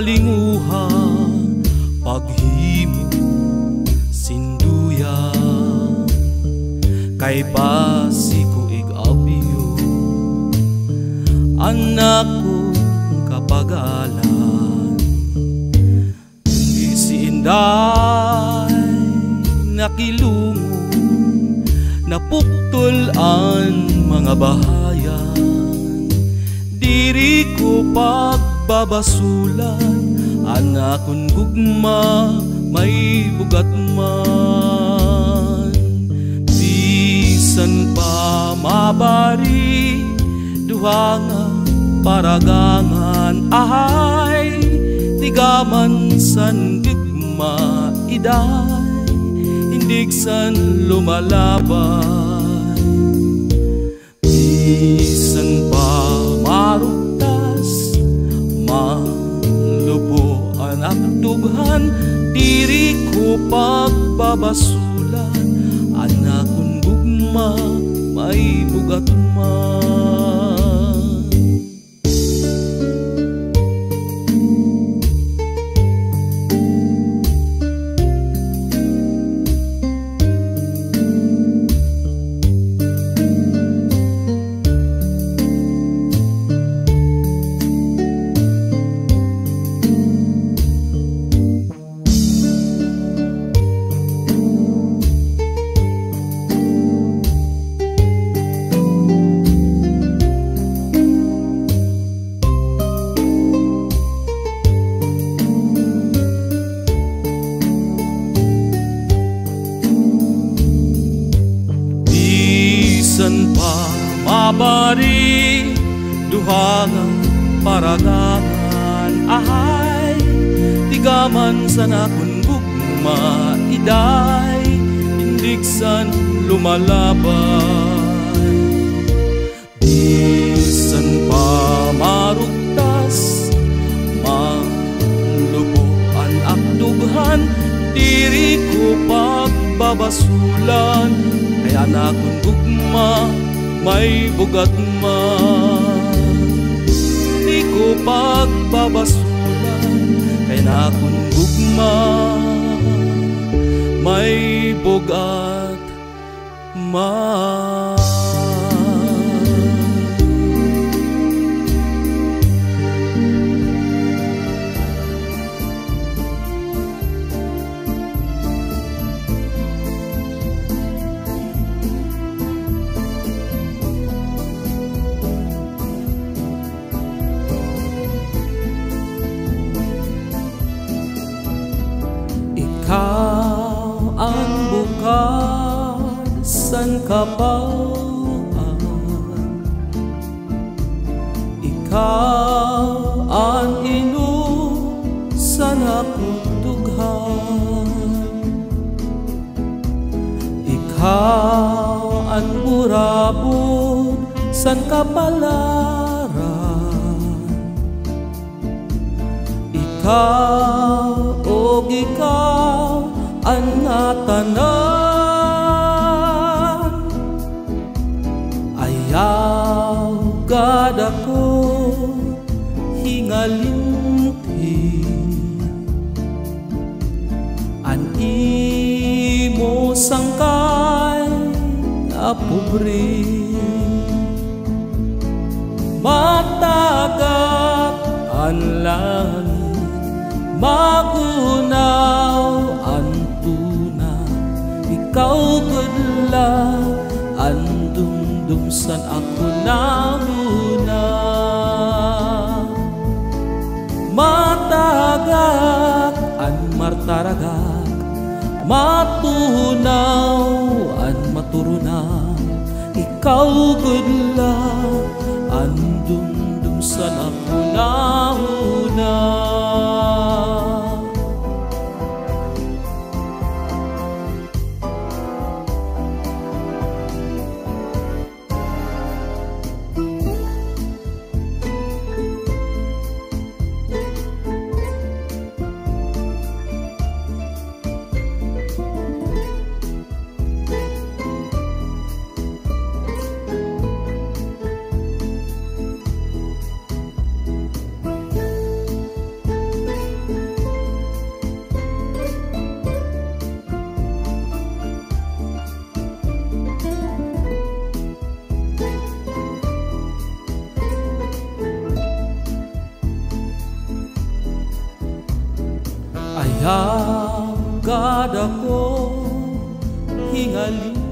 kalinguha paghimo sinduya kay pasiko igabyo anak ko kapagalan isiinday nakilungo napuktol ang mga bahayan diri ko pagbabasulan anakon gugma may bugat man bisan pa mabari duha nga paragangan ahay tigaman san gugma iday indig san lumalabay bisan pa marugtas malubo anak dughan diri ko pagbabasulan anakon gugma may bugat man bisan pa mabari duha nga paragangan ahay tigaman sa nakon gugma iday indig san lumalabay bisan pa marugtas malubo ang akdughan diri ko pagbabasulan kay anakon gugma may bugat man di ko pagbabasulan kay nakon gugma may bugat man ikaw ang bukad san kapawaan ikaw ang inom san naputughan ikaw ang burabod san kapalaran ikaw og ikaw ang natanan ayaw gad ako hingalinti an imo sangkay na pobre matagap ang langit magunaw ang tuna ikaw gudla ang dumdumsan ako nahuna matagak ang martaragak matunaw ang maturunaw ikaw gudla ang dumdumsan ako nahuna padaku hingali